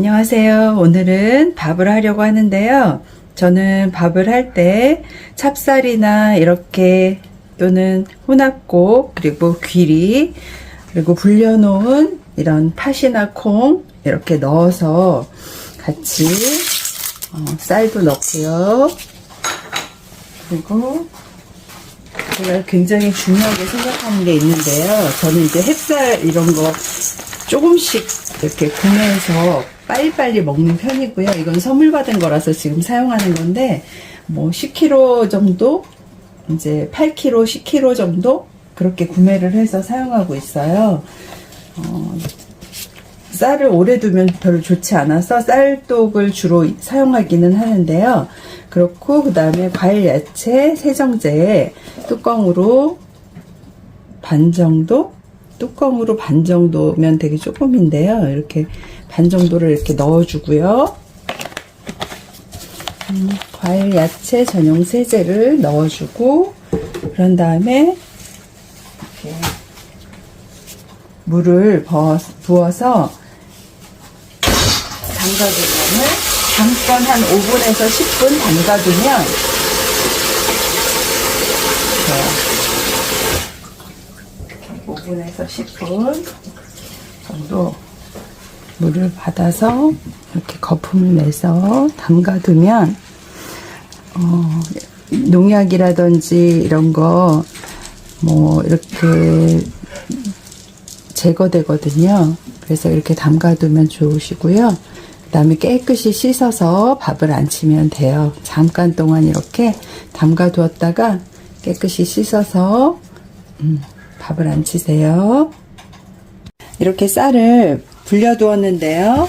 안녕하세요. 오늘은 밥을 하려고 하는데요. 저는 밥을 할 때 찹쌀이나 이렇게 또는 혼합곡 그리고 귀리 그리고 불려놓은 이런 팥이나 콩 이렇게 넣어서 같이 쌀도 넣고요. 그리고 제가 굉장히 중요하게 생각하는 게 있는데요. 저는 이제 햇살 이런 거 조금씩 이렇게 구매해서 빨리빨리 먹는 편이고요. 이건 선물 받은 거라서 지금 사용하는 건데, 뭐 10kg 정도, 이제 8kg, 10kg 정도 그렇게 구매를 해서 사용하고 있어요. 쌀을 오래 두면 별로 좋지 않아서 쌀독을 주로 사용하기는 하는데요. 그렇고 그 다음에 과일, 야채, 세정제 뚜껑으로 반 정도면 되게 조금인데요. 이렇게 반 정도를 이렇게 넣어주고요. 과일, 야채 전용 세제를 넣어주고 그런 다음에 이렇게 물을 부어서 담가두면 잠깐 한 5분에서 10분 담가두면 좋아요. 5분에서 10분 정도 물을 받아서 이렇게 거품을 내서 담가두면 농약이라든지 이런 거 뭐 이렇게 제거되거든요. 그래서 이렇게 담가두면 좋으시고요. 그 다음에 깨끗이 씻어서 밥을 안 치면 돼요. 잠깐 동안 이렇게 담가두었다가 깨끗이 씻어서 밥을 안 치세요. 이렇게 쌀을 불려두었는데요.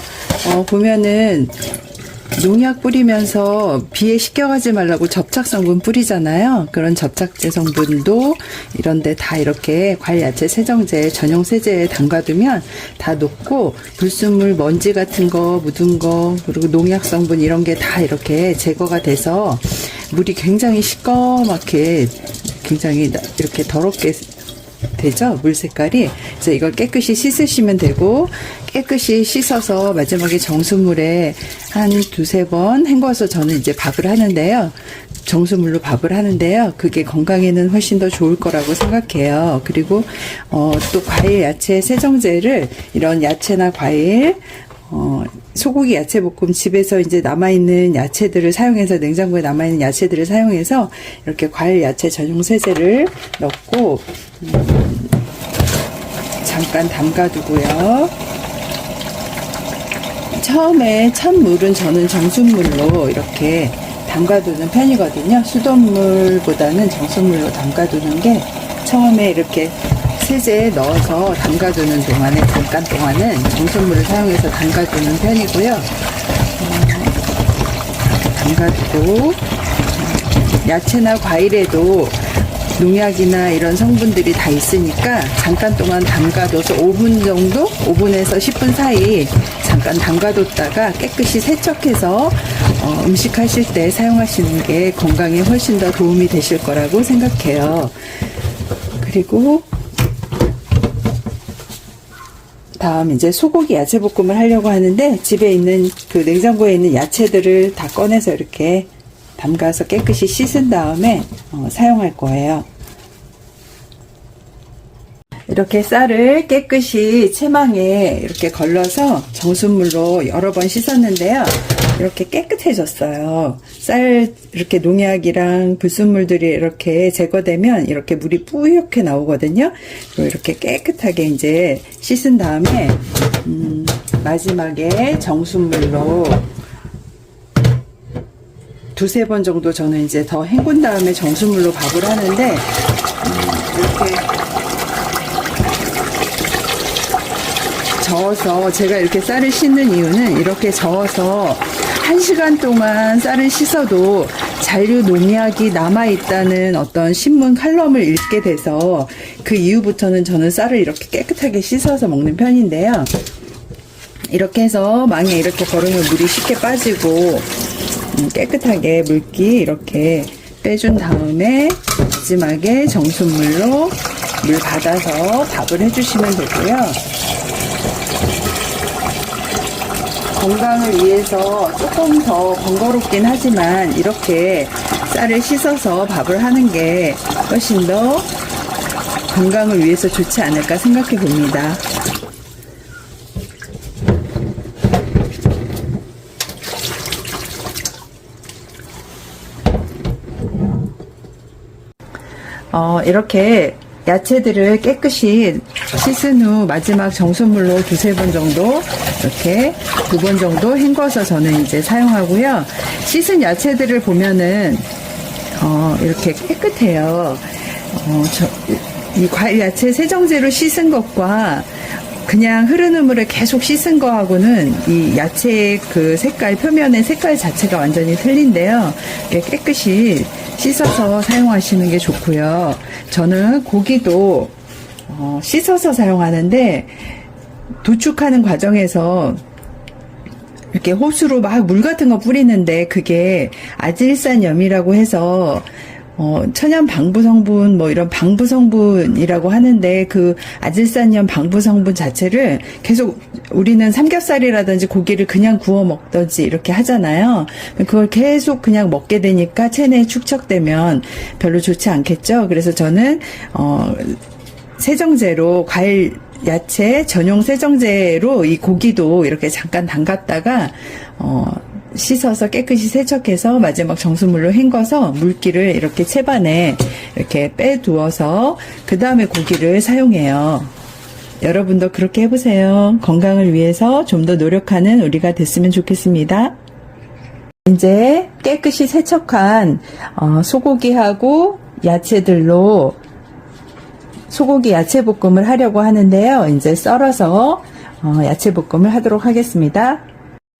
보면은 농약 뿌리면서 비에 씻겨가지 말라고 접착성분 뿌리잖아요. 그런 접착제 성분도 이런데 다 이렇게 과일, 야채, 세정제, 전용 세제에 담가두면 다 녹고 불순물, 먼지 같은 거, 묻은 거, 그리고 농약 성분 이런 게 다 이렇게 제거가 돼서 물이 굉장히 시꺼멓게 굉장히 이렇게 더럽게 되죠? 물 색깔이. 그래서 이걸 깨끗이 씻으시면 되고, 깨끗이 씻어서 마지막에 정수물에 한 두세 번 헹궈서 저는 이제 밥을 하는데요. 정수물로 밥을 하는데요. 그게 건강에는 훨씬 더 좋을 거라고 생각해요. 그리고 또 과일, 야채, 세정제를 이런 야채나 과일, 소고기 야채볶음 집에서 이제 남아있는 야채들을 사용해서 냉장고에 남아있는 야채들을 사용해서 이렇게 과일 야채 전용 세제를 넣고 잠깐 담가두고요. 처음에 찬물은 저는 정수물로 이렇게 담가두는 편이거든요. 수돗물보다는 정수물로 담가두는 게 처음에 이렇게 세제에 넣어서 담가두는 동안에 잠깐 동안은 정수물을 사용해서 담가두는 편이고요. 담가두고 야채나 과일에도 농약이나 이런 성분들이 다 있으니까 잠깐 동안 담가둬서 5분 정도? 5분에서 10분 사이 잠깐 담가뒀다가 깨끗이 세척해서 음식하실 때 사용하시는 게 건강에 훨씬 더 도움이 되실 거라고 생각해요. 그리고 다음 이제 소고기 야채볶음을 하려고 하는데 집에 있는 그 냉장고에 있는 야채들을 다 꺼내서 이렇게 담가서 깨끗이 씻은 다음에 사용할 거예요. 이렇게 쌀을 깨끗이 채망에 이렇게 걸러서 정수물로 여러 번 씻었는데요. 이렇게 깨끗해졌어요. 쌀 이렇게 농약이랑 불순물들이 이렇게 제거되면 이렇게 물이 뿌옇게 나오거든요. 그리고 이렇게 깨끗하게 이제 씻은 다음에 마지막에 정수물로 두세 번 정도 저는 이제 더 헹군 다음에 정수물로 밥을 하는데 이렇게 저어서 제가 이렇게 쌀을 씻는 이유는 이렇게 저어서 1시간 동안 쌀을 씻어도 잔류 농약이 남아있다는 어떤 신문 칼럼을 읽게 돼서 그 이후부터는 저는 쌀을 이렇게 깨끗하게 씻어서 먹는 편인데요. 이렇게 해서 망에 이렇게 걸으면 물이 쉽게 빠지고 깨끗하게 물기 이렇게 빼준 다음에 마지막에 정수물로 물 받아서 밥을 해주시면 되고요. 건강을 위해서 조금 더 번거롭긴 하지만 이렇게 쌀을 씻어서 밥을 하는 게 훨씬 더 건강을 위해서 좋지 않을까 생각해 봅니다. 이렇게 야채들을 깨끗이 씻은 후 마지막 정수물로 두세 번 정도 이렇게 2번 정도 헹궈서 저는 이제 사용하고요. 씻은 야채들을 보면은 이렇게 깨끗해요. 이 과일 야채 세정제로 씻은 것과 그냥 흐르는 물에 계속 씻은 거하고는 이 야채의 그 색깔, 표면의 색깔 자체가 완전히 틀린데요. 깨끗이 씻어서 사용하시는 게 좋고요. 저는 고기도 씻어서 사용하는데 도축하는 과정에서 이렇게 호수로 막 물 같은 거 뿌리는데 그게 아질산염이라고 해서 천연 방부 성분, 뭐 이런 방부 성분이라고 하는데 그 아질산염 방부 성분 자체를 계속 우리는 삼겹살이라든지 고기를 그냥 구워 먹든지 이렇게 하잖아요. 그걸 계속 그냥 먹게 되니까 체내에 축적되면 별로 좋지 않겠죠. 그래서 저는, 세정제로 과일 야채 전용 세정제로 이 고기도 이렇게 잠깐 담갔다가, 씻어서 깨끗이 세척해서 마지막 정수물로 헹궈서 물기를 이렇게 채반에 이렇게 빼두어서 그 다음에 고기를 사용해요. 여러분도 그렇게 해보세요. 건강을 위해서 좀 더 노력하는 우리가 됐으면 좋겠습니다. 이제 깨끗이 세척한 소고기하고 야채들로 소고기 야채 볶음을 하려고 하는데요. 이제 썰어서 야채 볶음을 하도록 하겠습니다.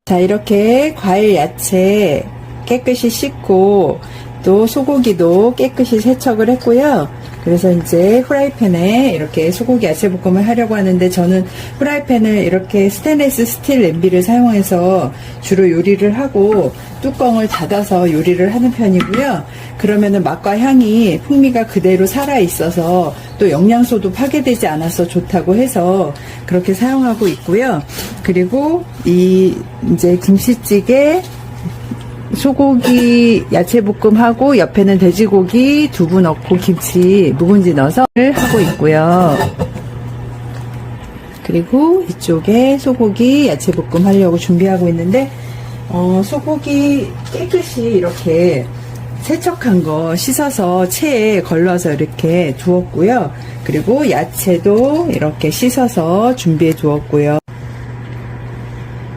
자, 이렇게 과일 야채 깨끗이 씻고 또 소고기도 깨끗이 세척을 했고요. 그래서 이제 후라이팬에 이렇게 소고기 야채 볶음을 하려고 하는데 저는 후라이팬을 이렇게 스테인리스 스틸 냄비를 사용해서 주로 요리를 하고 뚜껑을 닫아서 요리를 하는 편이고요. 그러면은 맛과 향이 풍미가 그대로 살아 있어서 또 영양소도 파괴되지 않아서 좋다고 해서 그렇게 사용하고 있고요. 그리고 이제 김치찌개 소고기 야채볶음하고 옆에는 돼지고기 두부 넣고 김치 묵은지 넣어서 하고 있고요. 그리고 이쪽에 소고기 야채볶음 하려고 준비하고 있는데 소고기 깨끗이 이렇게 세척한 거 씻어서 체에 걸러서 이렇게 두었고요. 그리고 야채도 이렇게 씻어서 준비해 두었고요.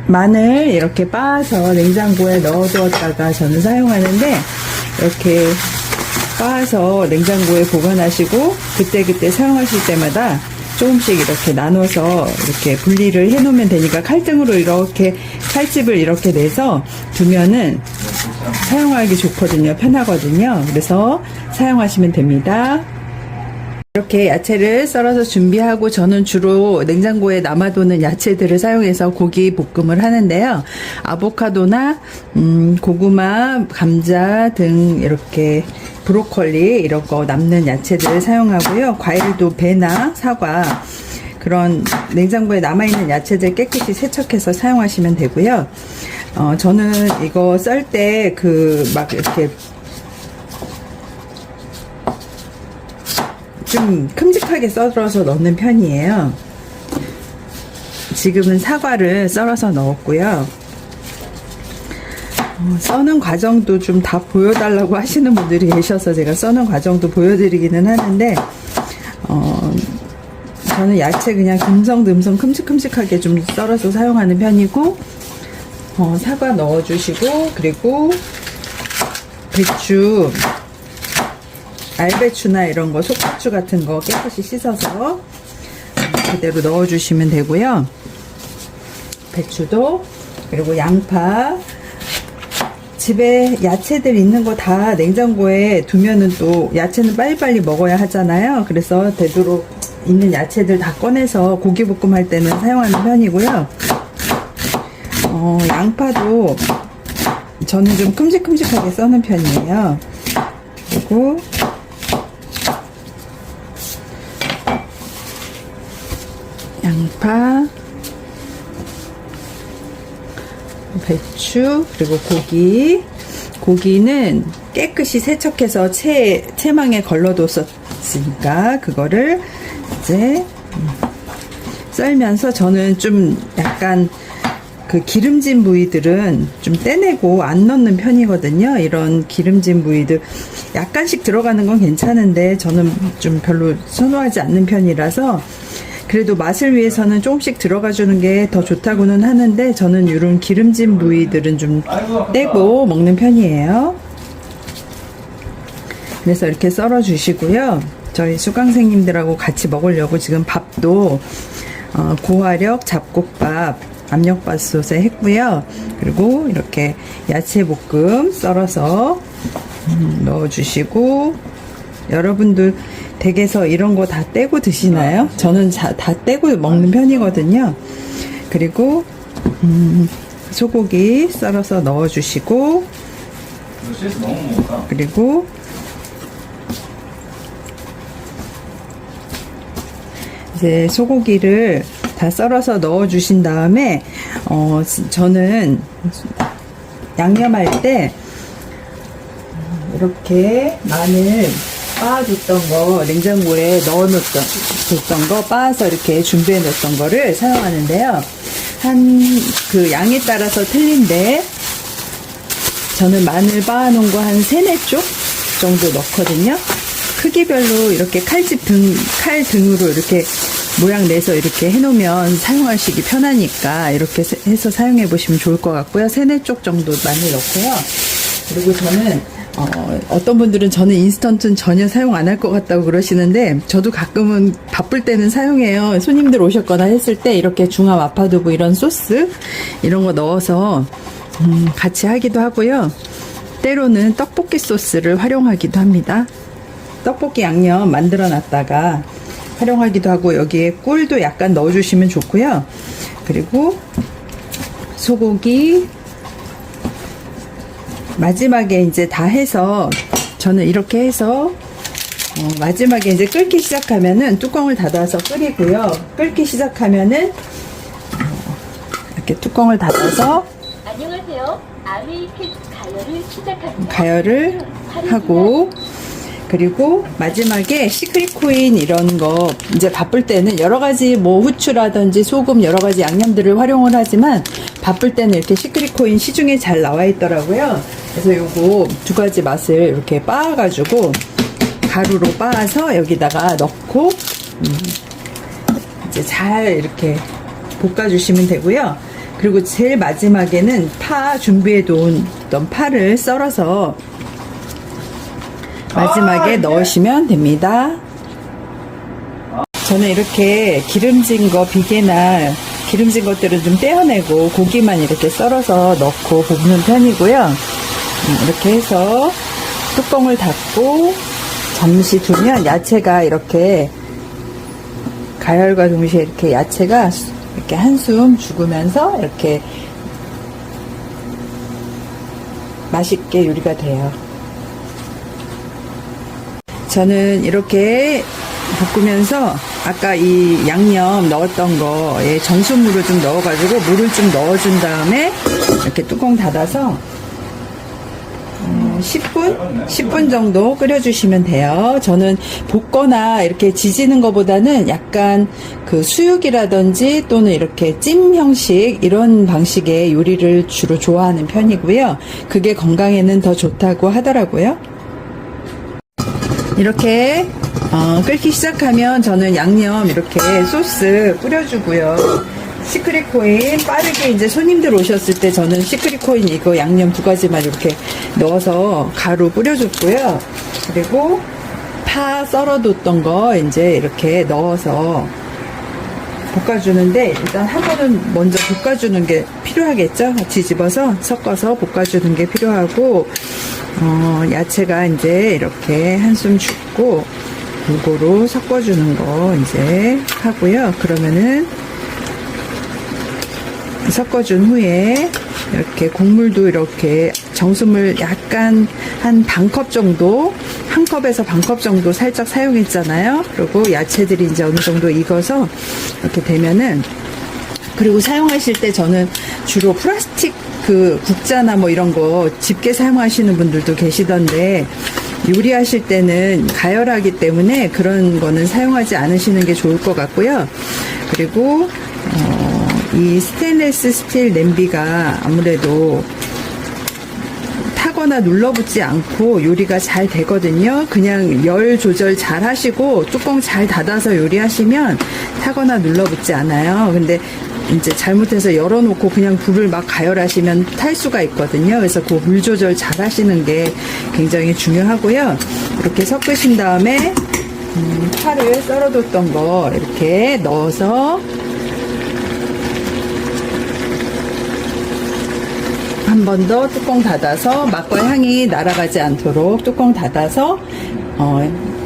마늘 이렇게 빻아서 냉장고에 넣어두었다가 저는 사용하는데 이렇게 빻아서 냉장고에 보관하시고 그때그때 사용하실 때마다 조금씩 이렇게 나눠서 이렇게 분리를 해 놓으면 되니까 칼등으로 이렇게 칼집을 이렇게 내서 두면은 사용하기 좋거든요. 편하거든요. 그래서 사용하시면 됩니다. 이렇게 야채를 썰어서 준비하고 저는 주로 냉장고에 남아도는 야채들을 사용해서 고기 볶음을 하는데요. 아보카도나 고구마, 감자 등 이렇게 브로콜리 이런 거 남는 야채들을 사용하고요. 과일도 배나 사과 그런 냉장고에 남아있는 야채들 깨끗이 세척해서 사용하시면 되고요. 저는 이거 썰 때 막 이렇게 좀 큼직하게 썰어서 넣는 편이에요. 지금은 사과를 썰어서 넣었고요. 써는 과정도 좀 다 보여달라고 하시는 분들이 계셔서 제가 써는 과정도 보여드리기는 하는데 저는 야채 그냥 듬성듬성 큼직큼직하게 좀 썰어서 사용하는 편이고 사과 넣어주시고 그리고 배추 알배추나 이런 거 속배추 같은 거 깨끗이 씻어서 그대로 넣어주시면 되고요. 배추도 그리고 양파 집에 야채들 있는 거 다 냉장고에 두면은 또 야채는 빨리빨리 먹어야 하잖아요. 그래서 되도록 있는 야채들 다 꺼내서 고기볶음 할 때는 사용하는 편이고요. 양파도 저는 좀 큼직큼직하게 써는 편이에요. 그리고 양파 배추, 그리고 고기는 깨끗이 세척해서 채망에 걸러뒀었으니까 그거를 이제 썰면서, 저는 좀 약간 그 기름진 부위들은 좀 떼내고 안 넣는 편이거든요. 이런 기름진 부위들 약간씩 들어가는 건 괜찮은데 저는 좀 별로 선호하지 않는 편이라서, 그래도 맛을 위해서는 조금씩 들어가 주는 게 더 좋다고는 하는데, 저는 이런 기름진 부위들은 좀 떼고 먹는 편이에요. 그래서 이렇게 썰어 주시고요. 저희 수강생님들하고 같이 먹으려고 지금 밥도 고화력 잡곡밥 압력밥솥에 했고요. 그리고 이렇게 야채 볶음 썰어서 넣어주시고, 여러분들 댁에서 이런 거 다 떼고 드시나요? 저는 다 떼고 먹는 편이거든요. 그리고 소고기 썰어서 넣어주시고, 그리고 이제 소고기를 다 썰어서 넣어주신 다음에 저는 양념할 때 이렇게 마늘 빻아뒀던 거, 냉장고에 넣어놓던 거 빻아서 이렇게 준비해 놓았던 거를 사용하는데요. 그 양에 따라서 틀린데, 저는 마늘 빻아놓은 거 한 3-4쪽 정도 넣거든요. 크기별로 이렇게 칼 등으로 이렇게 모양 내서 이렇게 해놓으면 사용하시기 편하니까 이렇게 해서 사용해 보시면 좋을 것 같고요. 3-4쪽 정도 마늘 넣고요. 그리고 저는 어떤 분들은 저는 인스턴트는 전혀 사용 안 할 것 같다고 그러시는데, 저도 가끔은 바쁠 때는 사용해요. 손님들 오셨거나 했을 때 이렇게 중화 마파두부 이런 소스 이런 거 넣어서 같이 하기도 하고요. 때로는 떡볶이 소스를 활용하기도 합니다. 떡볶이 양념 만들어 놨다가 활용하기도 하고, 여기에 꿀도 약간 넣어주시면 좋고요. 그리고 소고기 마지막에 이제 다 해서, 저는 이렇게 해서 마지막에 이제 끓기 시작하면은 뚜껑을 닫아서 끓이고요. 끓기 시작하면은 이렇게 뚜껑을 닫아서 안녕하세요. 아메이켓 가열을 시작합니다. 가열을 하고, 그리고 마지막에 시크릿 코인 이런 거 이제 바쁠 때는 여러 가지 뭐 후추라든지 소금 여러 가지 양념들을 활용을 하지만, 바쁠 때는 이렇게 시크릿 코인 시중에 잘 나와 있더라고요. 그래서 요거 2가지 맛을 이렇게 빻아가지고 가루로 빻아서 여기다가 넣고 이제 잘 이렇게 볶아주시면 되고요. 그리고 제일 마지막에는 파 준비해 놓은 파를 썰어서 마지막에 넣으시면 됩니다. 저는 이렇게 기름진 거, 비계나 기름진 것들은 좀 떼어내고 고기만 이렇게 썰어서 넣고 볶는 편이고요. 이렇게 해서 뚜껑을 닫고 잠시 두면 야채가 이렇게 가열과 동시에 이렇게 야채가 이렇게 한숨 죽으면서 이렇게 맛있게 요리가 돼요. 저는 이렇게 볶으면서 아까 이 양념 넣었던 거에 정수물을 좀 넣어가지고 물을 좀 넣어준 다음에 이렇게 뚜껑 닫아서 10분 정도 끓여주시면 돼요. 저는 볶거나 이렇게 지지는 것보다는 약간 그 수육이라든지 또는 이렇게 찜 형식 이런 방식의 요리를 주로 좋아하는 편이고요. 그게 건강에는 더 좋다고 하더라고요. 이렇게 끓기 시작하면 저는 양념 이렇게 소스 뿌려주고요. 시크릿 코인 빠르게 이제 손님들 오셨을 때 저는 시크릿 코인 이거 양념 2가지만 이렇게 넣어서 가루 뿌려줬고요. 그리고 파 썰어뒀던 거 이제 이렇게 넣어서 볶아주는데, 일단 한 번은 먼저 볶아주는 게 필요하겠죠. 뒤집어서 섞어서 볶아주는 게 필요하고, 야채가 이제 이렇게 한숨 죽고 골고루 섞어주는 거 이제 하고요. 그러면은 섞어준 후에 이렇게 국물도 이렇게 정수물 약간 한 반컵 정도, 한 컵에서 반컵 정도 살짝 사용했잖아요. 그리고 야채들이 이제 어느 정도 익어서 이렇게 되면은, 그리고 사용하실 때 저는 주로 플라스틱 그 국자나 뭐 이런 거 집게 사용하시는 분들도 계시던데 요리하실 때는 가열하기 때문에 그런 거는 사용하지 않으시는 게 좋을 것 같고요. 그리고 이 스테인리스 스틸 냄비가 아무래도 타거나 눌러붙지 않고 요리가 잘 되거든요. 그냥 열 조절 잘 하시고 뚜껑 잘 닫아서 요리하시면 타거나 눌러붙지 않아요. 근데 이제 잘못해서 열어놓고 그냥 불을 막 가열하시면 탈 수가 있거든요. 그래서 그 물 조절 잘 하시는 게 굉장히 중요하고요. 이렇게 섞으신 다음에 파를 썰어뒀던 거 이렇게 넣어서 한 번 더 뚜껑 닫아서 맛과 향이 날아가지 않도록 뚜껑 닫아서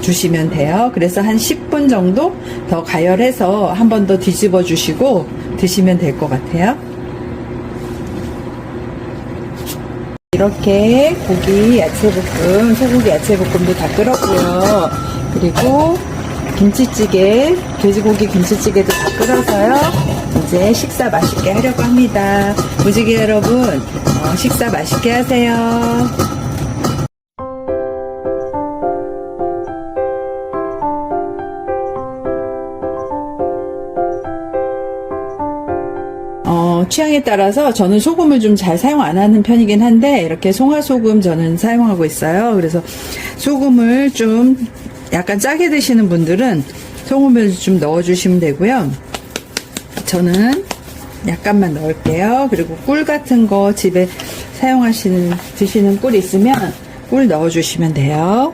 주시면 돼요. 그래서 한 10분 정도 더 가열해서 한 번 더 뒤집어 주시고 드시면 될 것 같아요. 이렇게 고기 야채볶음, 소고기 야채볶음도 다 끓었고요. 그리고 김치찌개, 돼지고기 김치찌개도 다 끓어서요. 이제 식사 맛있게 하려고 합니다. 무지개 여러분, 식사 맛있게 하세요. 취향에 따라서 저는 소금을 좀 잘 사용 안 하는 편이긴 한데 이렇게 송화소금 저는 사용하고 있어요. 그래서 소금을 좀 약간 짜게 드시는 분들은 소금을 좀 넣어주시면 되고요. 저는 약간만 넣을게요. 그리고 꿀 같은 거 집에 드시는 꿀 있으면 꿀 넣어주시면 돼요.